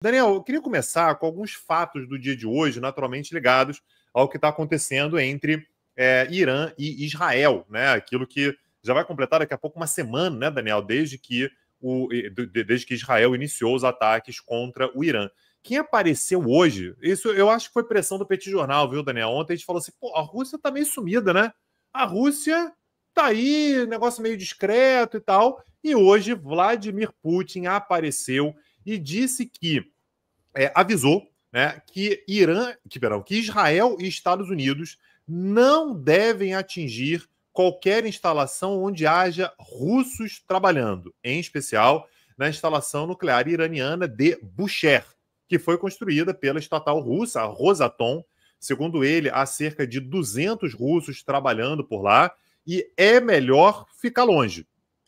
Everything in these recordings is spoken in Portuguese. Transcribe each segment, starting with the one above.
Daniel, eu queria começar com alguns fatos do dia de hoje, naturalmente ligados ao que está acontecendo entre Irã e Israel, né? Aquilo que já vai completar daqui a pouco uma semana, né, Daniel, desde que Israel iniciou os ataques contra o Irã. Quem apareceu hoje, isso eu acho que foi pressão do Petit Jornal, viu, Daniel? Ontem a gente falou assim, pô, a Rússia tá meio sumida, né? A Rússia tá aí, negócio meio discreto e tal. E hoje Vladimir Putin apareceu e disse que avisou, né, que Israel e Estados Unidos não devem atingir qualquer instalação onde haja russos trabalhando, em especial na instalação nuclear iraniana de Bushehr, que foi construída pela estatal russa, a Rosatom. Segundo ele, há cerca de 200 russos trabalhando por lá e é melhor ficar longe.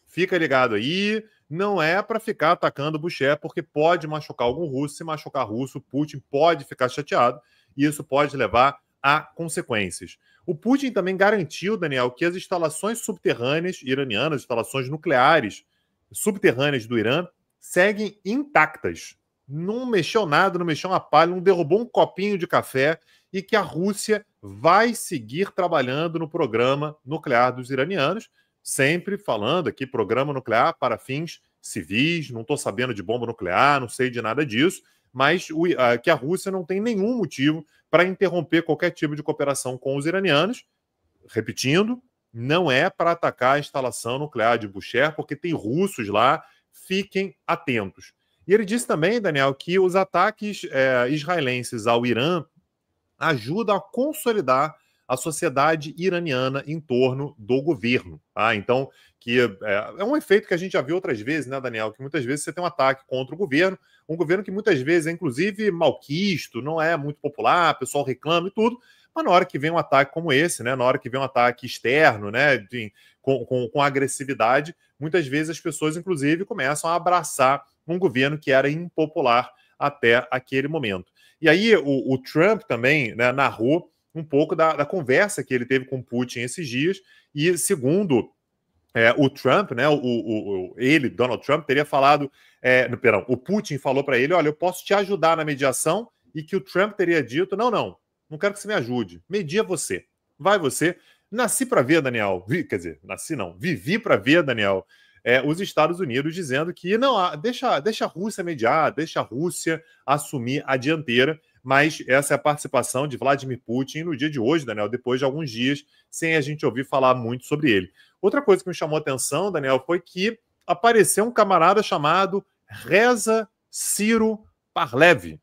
Fica ligado aí, não é para ficar atacando o Bushehr, porque pode machucar algum russo. Se machucar russo, Putin pode ficar chateado e isso pode levar a consequências. O Putin também garantiu, Daniel, que as instalações subterrâneas iranianas, instalações nucleares subterrâneas do Irã, seguem intactas. Não mexeu nada, não mexeu uma palha, não derrubou um copinho de café e que a Rússia vai seguir trabalhando no programa nuclear dos iranianos, sempre falando aqui programa nuclear para fins civis, não estou sabendo de bomba nuclear, não sei de nada disso, mas que a Rússia não tem nenhum motivo para interromper qualquer tipo de cooperação com os iranianos. Repetindo, não é para atacar a instalação nuclear de Bushehr, porque tem russos lá, fiquem atentos. E ele disse também, Daniel, que os ataques israelenses ao Irã ajudam a consolidar a sociedade iraniana em torno do governo. Tá? Então, que é um efeito que a gente já viu outras vezes, né, Daniel? Que muitas vezes você tem um ataque contra o governo, um governo que muitas vezes é, inclusive, malquisto, não é muito popular, o pessoal reclama e tudo, mas na hora que vem um ataque como esse, né, na hora que vem um ataque externo, né, com agressividade, muitas vezes as pessoas, inclusive, começam a abraçar um governo que era impopular até aquele momento. E aí o Trump também, né, narrou um pouco da conversa que ele teve com Putin esses dias, e segundo o Trump, né, Donald Trump, teria falado, o Putin falou para ele, olha, eu posso te ajudar na mediação, e que o Trump teria dito, não quero que você me ajude, media você, vai você. Nasci para ver, Daniel, vivi para ver, Daniel, os Estados Unidos dizendo que não, deixa a Rússia mediar, deixa a Rússia assumir a dianteira, mas essa é a participação de Vladimir Putin no dia de hoje, Daniel, depois de alguns dias sem a gente ouvir falar muito sobre ele. Outra coisa que me chamou a atenção, Daniel, foi que apareceu um camarada chamado Reza Ciro Parlev,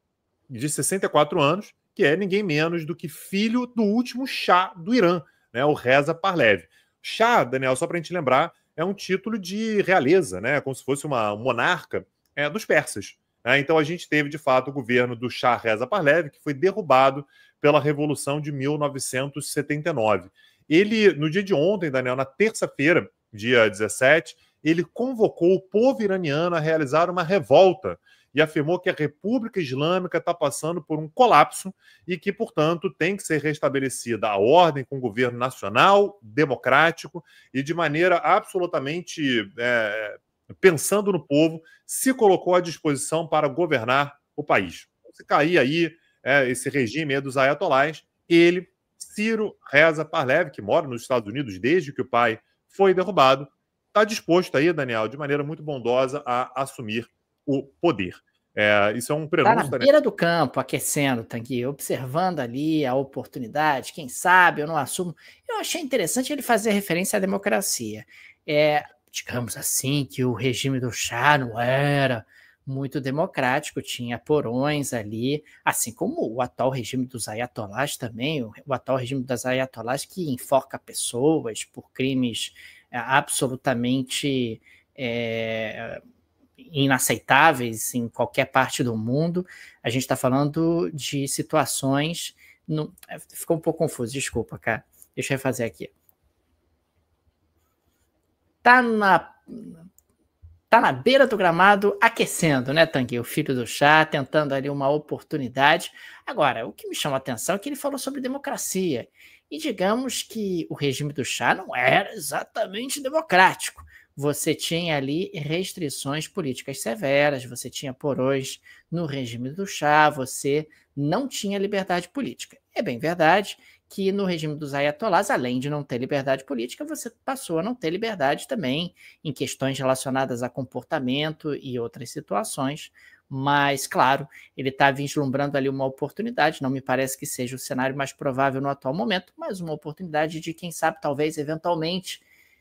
de 64 anos, que é ninguém menos do que filho do último Shah do Irã, né, o Reza Parlev. Shah, Daniel, só para a gente lembrar, é um título de realeza, né, como se fosse uma monarca dos persas. Então a gente teve, de fato, o governo do Shah Reza Parlev, que foi derrubado pela Revolução de 1979. Ele, no dia de ontem, Daniel, na terça-feira, dia 17, ele convocou o povo iraniano a realizar uma revolta e afirmou que a República Islâmica está passando por um colapso e que, portanto, tem que ser restabelecida a ordem com o governo nacional, democrático e de maneira absolutamente pensando no povo, se colocou à disposição para governar o país. Se cair aí esse regime dos ayatolás, ele, Ciro Reza Parlev, que mora nos Estados Unidos desde que o pai foi derrubado, está disposto aí, Daniel, de maneira muito bondosa a assumir o poder. Isso é um prenúncio. Está na beira do campo, aquecendo, Tanguy, observando ali a oportunidade, quem sabe eu não assumo. Eu achei interessante ele fazer referência à democracia. Digamos assim, que o regime do Shah não era muito democrático, tinha porões ali, assim como o atual regime dos ayatolás também, o atual regime dos ayatolás que enforca pessoas por crimes absolutamente inaceitáveis em qualquer parte do mundo. A gente está falando de situações... Ficou um pouco confuso, desculpa, cara. Deixa eu refazer aqui. Tá na beira do gramado aquecendo, né, Tanguy? O filho do Shah, tentando ali uma oportunidade. Agora, o que me chama a atenção é que ele falou sobre democracia. E digamos que o regime do Shah não era exatamente democrático. você tinha ali restrições políticas severas, você tinha porões no regime do Shah, você não tinha liberdade política. É bem verdade que no regime dos ayatollahs, além de não ter liberdade política, você passou a não ter liberdade também em questões relacionadas a comportamento e outras situações, mas, claro, ele está vislumbrando ali uma oportunidade, não me parece que seja o cenário mais provável no atual momento, mas uma oportunidade de, quem sabe, talvez, eventualmente,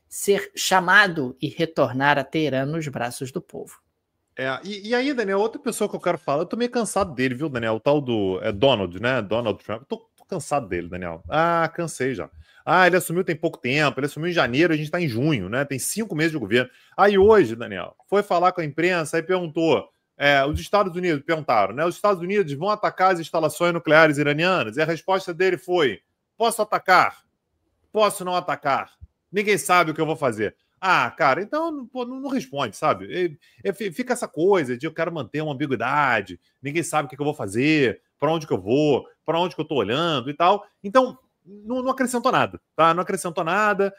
ser chamado e retornar a Teherã nos braços do povo. E aí, Daniel, outra pessoa que eu quero falar, eu tô meio cansado dele, viu, Daniel? O tal do Donald, né? Donald Trump. Tô cansado dele, Daniel. Ah, cansei já. Ah, ele assumiu tem pouco tempo, ele assumiu em janeiro, a gente tá em junho, né? Tem 5 meses de governo. Aí hoje, Daniel, foi falar com a imprensa e perguntou. Os Estados Unidos perguntaram, né? Os Estados Unidos vão atacar as instalações nucleares iranianas? E a resposta dele foi: posso atacar? Posso não atacar? Ninguém sabe o que eu vou fazer. Ah, cara, então pô, não responde, sabe? Fica essa coisa de eu quero manter uma ambiguidade, ninguém sabe o que eu vou fazer, para onde que eu vou, para onde que eu tô olhando e tal. Então, não acrescentou nada, tá? Não acrescentou nada,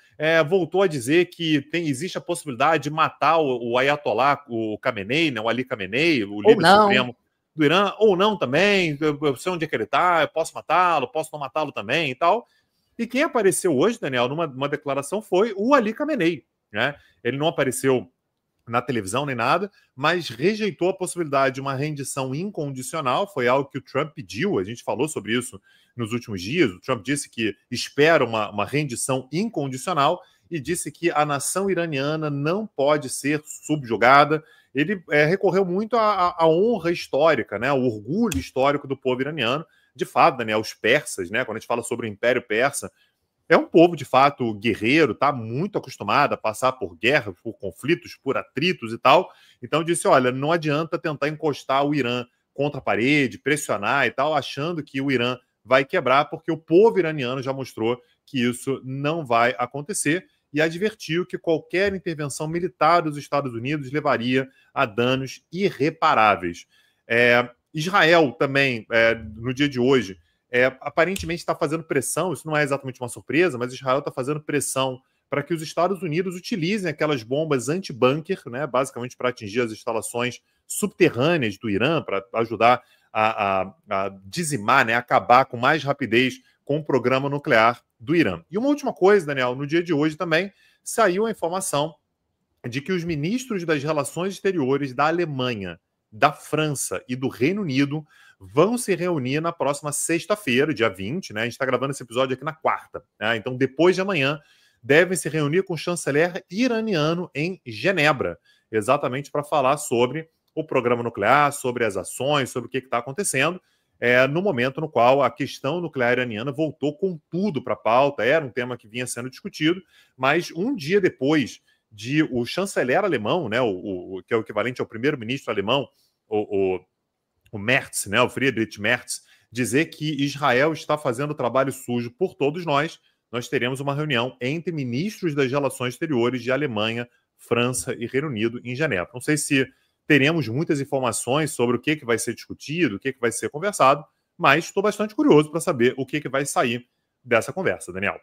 voltou a dizer que existe a possibilidade de matar o Ayatollah, o Khamenei, né, o Ali Khamenei, o líder supremo do Irã, ou não também, eu sei onde é que ele tá, eu posso matá-lo, posso não matá-lo também e tal. E quem apareceu hoje, Daniel, numa declaração foi o Ali Khamenei, né? Ele não apareceu na televisão nem nada, mas rejeitou a possibilidade de uma rendição incondicional. Foi algo que o Trump pediu, a gente falou sobre isso nos últimos dias. O Trump disse que espera uma rendição incondicional e disse que a nação iraniana não pode ser subjugada. Ele recorreu muito à honra histórica, né? Ao orgulho histórico do povo iraniano. De fato, Daniel, os persas, né? Quando a gente fala sobre o Império Persa, é um povo, de fato, guerreiro, tá muito acostumado a passar por guerras, por conflitos, por atritos e tal. Então disse, olha, não adianta tentar encostar o Irã contra a parede, pressionar e tal, achando que o Irã vai quebrar, porque o povo iraniano já mostrou que isso não vai acontecer e advertiu que qualquer intervenção militar dos Estados Unidos levaria a danos irreparáveis. Israel também, no dia de hoje, aparentemente está fazendo pressão, isso não é exatamente uma surpresa, mas Israel está fazendo pressão para que os Estados Unidos utilizem aquelas bombas anti-bunker, né, basicamente para atingir as instalações subterrâneas do Irã, para ajudar a dizimar, né, acabar com mais rapidez com o programa nuclear do Irã. E uma última coisa, Daniel, no dia de hoje também saiu a informação de que os ministros das relações exteriores da Alemanha, da França e do Reino Unido vão se reunir na próxima sexta-feira, dia 20, né? A gente está gravando esse episódio aqui na quarta, né? Então, depois de amanhã, devem se reunir com o chanceler iraniano em Genebra, exatamente para falar sobre o programa nuclear, sobre as ações, sobre o que está acontecendo, no momento no qual a questão nuclear iraniana voltou com tudo para a pauta. Era um tema que vinha sendo discutido, mas um dia depois de o chanceler alemão, né, que é o equivalente ao primeiro-ministro alemão, o Merz, né, o Friedrich Merz, dizer que Israel está fazendo trabalho sujo por todos nós teremos uma reunião entre ministros das relações exteriores de Alemanha, França e Reino Unido em Genebra. Não sei se teremos muitas informações sobre o que vai ser discutido, o que vai ser conversado, mas estou bastante curioso para saber o que vai sair dessa conversa, Daniel.